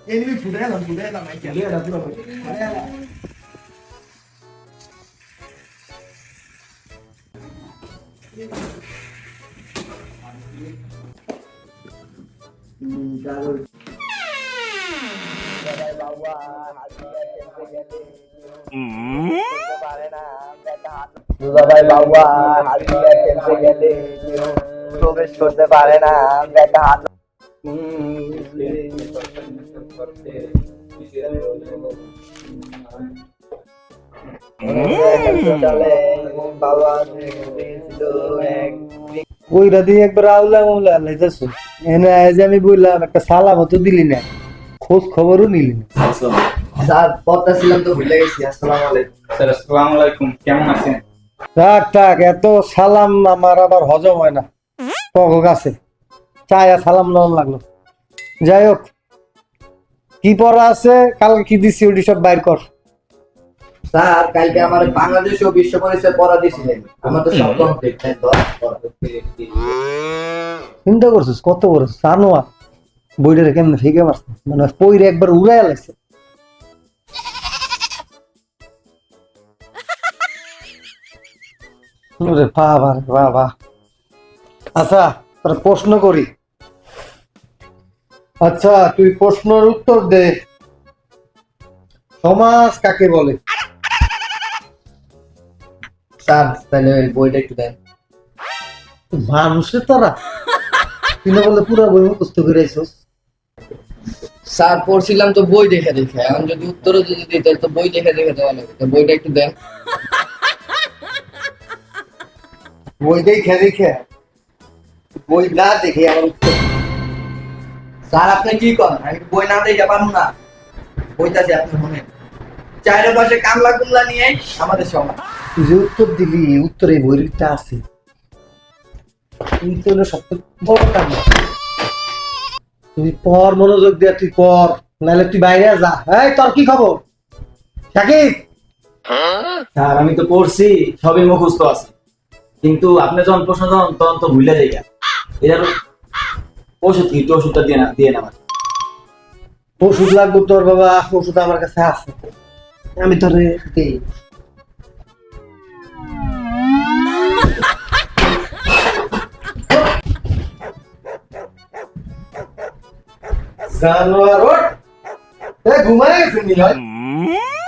Ini budaya lah aja. Dia ada berapa? Kalau dari bawah দুলাভাই বাবা হারিয়ে খেলতে গেলে প্রবেশ করতে পারে না একটা হাত ওইটা দিয়ে একবার আউলা মাউলা লাইতেছো এনে আজ আমি বললাম একটা সালাম তো দিলি না খোঁজ খবরও নিলি না স্যার পড়তে ছিলাম তো ভুলে গেছি আসসালামু আলাইকুম স্যার আসসালামু আলাইকুম কেমন আছেন থাক এত সালাম আমার আবার হজম হয় না পগো কাছে চায়া সালাম নেওয়া লাগলো যাই হোক কি পড়া আছে কালকে কি দিছি ওটি সব বাইর কর স্যার কালকে আমার বাংলাদেশ ও বিশ্ব পরিচয় পড়া দিয়েছিলেন আমার তো সব কমপ্লিট তাই তো চিন্তা করছিস কত বড় জানোয়া বইটা কেমনে ফেঁকে মারছে মানে পইরে একবার উড়াই লাগছে বাবা আচ্ছা তোর প্রশ্ন করি আচ্ছা তুই প্রশ্নের উত্তর দে সমাজ কাকে বলে স্যার তাহলে বইটা একটু দেন মানুষের তোরা তুই না বলে পুরো বই মুখস্থ করে আইসস স্যার পড়ছিলাম তো বই দেখে দেখে এখন যদি উত্তরও যদি দিই তাহলে তো বই দেখে দেখে দেওয়া লাগবে তো বইটা একটু দেন বই দেখে বই না দেখে আমার উত্তর স্যার আপনি কি করেন আমি বই না দেখে পারবো না বইটা আছে আপনার মনে চায়ের পাশে কামলা কুমলা নিয়ে আমাদের সমাজ তুই যে উত্তর দিলি উত্তরে বইটা আছে তুই তো হলো সবথেকে বড় কাম তুই পর মনোযোগ দিয়ে তুই পর নাহলে তুই বাইরে যা এই তোর কি খবর সাকিব স্যার আমি তো পড়ছি সবই মুখস্থ আছে কিন্তু আপনি যখন প্রশ্ন তখন তো ভুলে যাই এটার ওষুধ কি ওষুধটা দিয়ে না আমার ওষুধ লাগবে তোর বাবা ওষুধ আমার কাছে আছে আমি তোরে দেই জানোয়ার ওঠ এ ঘুমায় গেছে নি হয়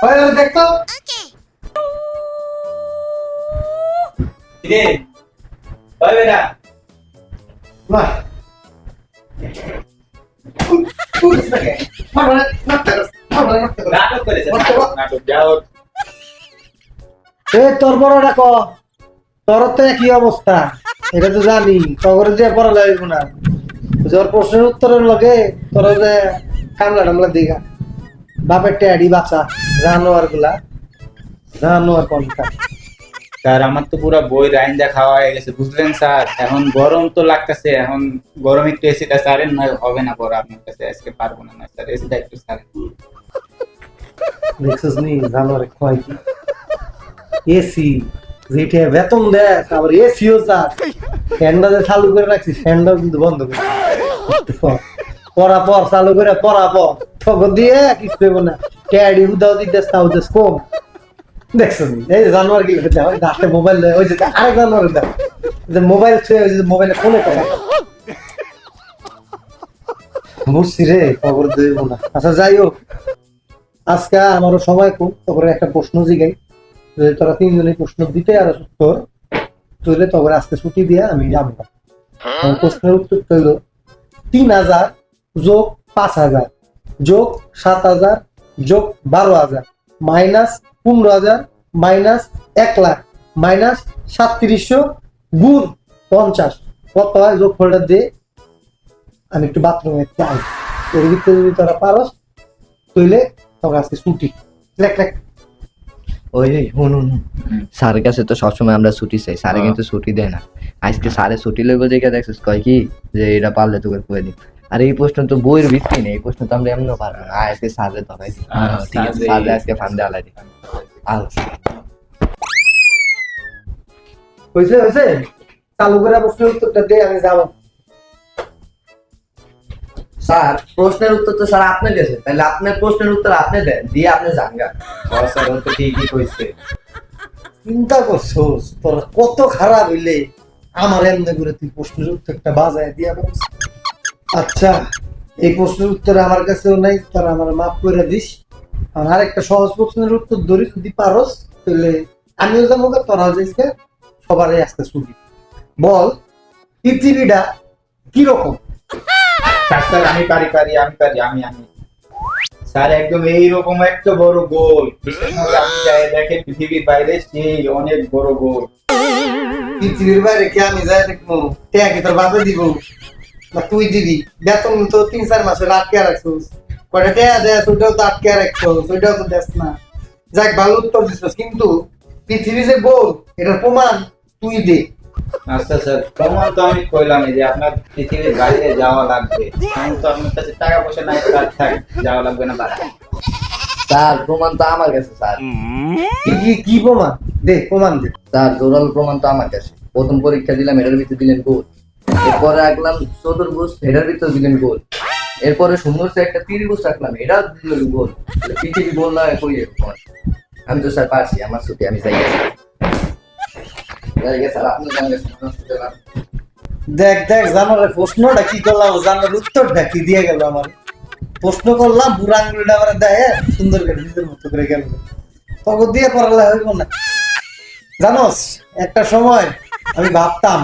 হয় দেখতো রে ওই বেটা না নাটক করেছে নাটক যাও এ তোর বড়টা ক তোর তো একই অবস্থা এটা তো জানি তগর যে পড়া লাগবে না তোর প্রশ্নের উত্তরের লগে তোর যে কামলা টামলা দিঘা বাপের ট্যাডি বাচ্চা জানোয়ার গুলা জানোয়ার কোনটা স্যার আমার তো পুরো বই রাইন্দা খাওয়া হয়ে গেছে বুঝলেন স্যার এখন গরম তো লাগতেছে এখন গরম একটু এসিটা স্যারের নয় হবে না বড় আপনার কাছে আজকে পারবো না স্যার এসিটা একটু স্যার দেখছিস নি জানোয়ার কয় কি এসি যেটা বেতন দেয় আবার এসিও চার ফ্যানটা যে চালু করে রাখছি ফ্যানটাও কিন্তু বন্ধ করে পড়া পর চালু করে পড়া পর তখন দিয়ে কিছু দেবো না ট্যাডি উদাও দিতে তাও দেশ কম দেখছো এই জানোয়ার কি হাতে মোবাইল ওই যে আরেক জানোয়ার দেখ মোবাইল ছুঁয়ে ওই যে মোবাইলে ফোনে করে বুঝছি রে খবর দেবো না আচ্ছা যাই হোক আজকে আমারও সময় কম তখন একটা প্রশ্ন জিগাই যদি তোরা তিনজনে প্রশ্ন দিতে আর উত্তর তৈলে তখন আজকে ছুটি দিয়ে আমি যাবো না প্রশ্নের উত্তর তৈল ৩,০০০ যোগ ৫,০০০ যোগ ৭,০০০ যোগ ১২,০০০ মাইনাস ১৫,০০০ মাইনাস ১,০০,০০০ মাইনাস ৩৭০০ গুণ ৫০ কত হয় যোগ ফলটা দিয়ে আমি একটু বাথরুমে যাই এর ভিতরে যদি তোরা পারস তৈলে তখন আজকে ছুটি লেখ লেখ ওই শুনুন স্যারের কাছে তো সবসময় আমরা ছুটি চাই স্যারে কিন্তু ছুটি দেয় না আজকে স্যারে ছুটি লইব দেখে দেখছিস কয় কি যে এটা পারলে তোকে করে দিই আর এই প্রশ্ন তো বইয়ের ভিত্তি নেই এই প্রশ্ন তো আমরা এমনও পারবো না আজকে স্যারে ধরাই দিই ঠিক আছে স্যারে আজকে ফান্দে আলাই দিই হয়েছে হয়েছে চালু করে প্রশ্নের উত্তরটা দিয়ে আমি যাবো। স্যার প্রশ্নের উত্তর তো স্যার আপনি দিয়েছেন, তাহলে আপনার প্রশ্নের উত্তর আপনি দেন, দিয়ে আপনি জানগা। স্যার ও তো ঠিকই কইছে। চিন্তা করছোস তোর কত খারাপ হইলে আমার এমনি করে তুই প্রশ্নের উত্তরটা বাজায় দিয়া পারিস। আচ্ছা এই প্রশ্নের উত্তর আমার কাছেও নাই, তারা আমার মাফ করে দিস। আর আরেকটা সহজ প্রশ্নের উত্তর ধরি যদি পারস তাহলে আমিও যাবো, তোরাও যাইস, সবারই আজকে ছুটি। বল পৃথিবীটা কিরকম? স্যার আমি পারি আমি স্যার একদম এইরকম একটা বড় গোল, বিশেষ করে আপনি যাই দেখেন পৃথিবীর বাইরে সেই অনেক বড় গোল। পৃথিবীর বাইরে কি আমি যাই দেখবো? ট্যাগ কি তোর বাপে দিব না তুই দিবি? বেতন তো 3-4 মাসের আটকে রাখছোস, কয়টা ট্যাগ দেয় ওইটাও তো আটকে রাখছোস, ওইটাও তো দেস না। যাক ভালো উত্তর দিছিস, কিন্তু পৃথিবী যে গোল এটার প্রমাণ তুই দে। আচ্ছা স্যার, প্রমাণ তো আমি কইলাম যে আপনার পৃথিবীর বাইরে যাওয়া লাগবে, আমি তো আপনার কাছে টাকা পয়সা নাই, কাজ থাক যাওয়া লাগবে না বাইরে। স্যার প্রমাণ তো আমার কাছে স্যার। কি প্রমাণ? দে প্রমাণ দে। স্যার জোরাল প্রমাণ তো আমার কাছে। প্রথম পরীক্ষা দিলাম, এটার ভিতরে দিলেন গোল। এরপরে রাখলাম চতুর্ভুজ, এটার ভিতরে দিলেন গোল। এরপরে সুন্দর সে একটা ত্রিভুজ রাখলাম, এটা দিলেন গোল। পৃথিবী গোল না কই এরকম? আমি তো স্যার পারছি, আমার ছুটি, আমি যাই স্যার। আপনি জানলেন দেখ দেখ জানার প্রশ্নটা কি করলাম, জানার উত্তরটা কি দিয়ে গেল আমার। প্রশ্ন করলাম বুড়া আঙ্গুলটা আমার দেয় সুন্দর করে নিজের মতো করে গেল, তখন দিয়ে পড়ালে হইব না। জানোস একটা সময় আমি ভাবতাম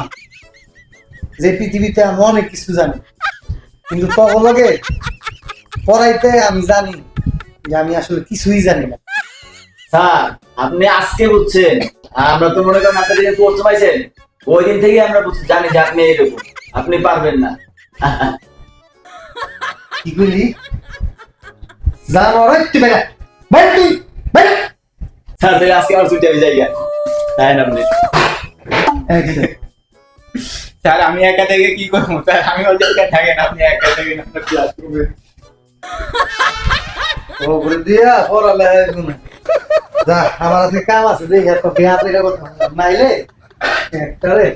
যে পৃথিবীতে আমি অনেক কিছু জানি, কিন্তু তখন লগে পড়াইতে আমি জানি যে আমি আসলে কিছুই জানি না। স্যার আপনি আজকে বুঝছেন, আর আমরা তো মনে করেন আপনার দিকে পড়তে পাইছেন, ওই দিন থেকেই আমরা বুঝছি, জানি যে আপনি এরকম, আপনি পারবেন না। কি করলি? জানোয়ার তুই বেটা, বেটা তুই বেটা। স্যার তাহলে আজকে আমার ছুটি, আমি যাই গা। তাই না আপনি? স্যার আমি একা থেকে কি করবো স্যার, আমি ওই জায়গায় থাকেন, আপনি একা থেকে আপনার ক্লাস করবেন। ও বলে দিয়া পড়ালে হইব না। যা আমার আজকে কাম আছে, দেখে তো বিয়া পেরে কথা নাইলে একটারে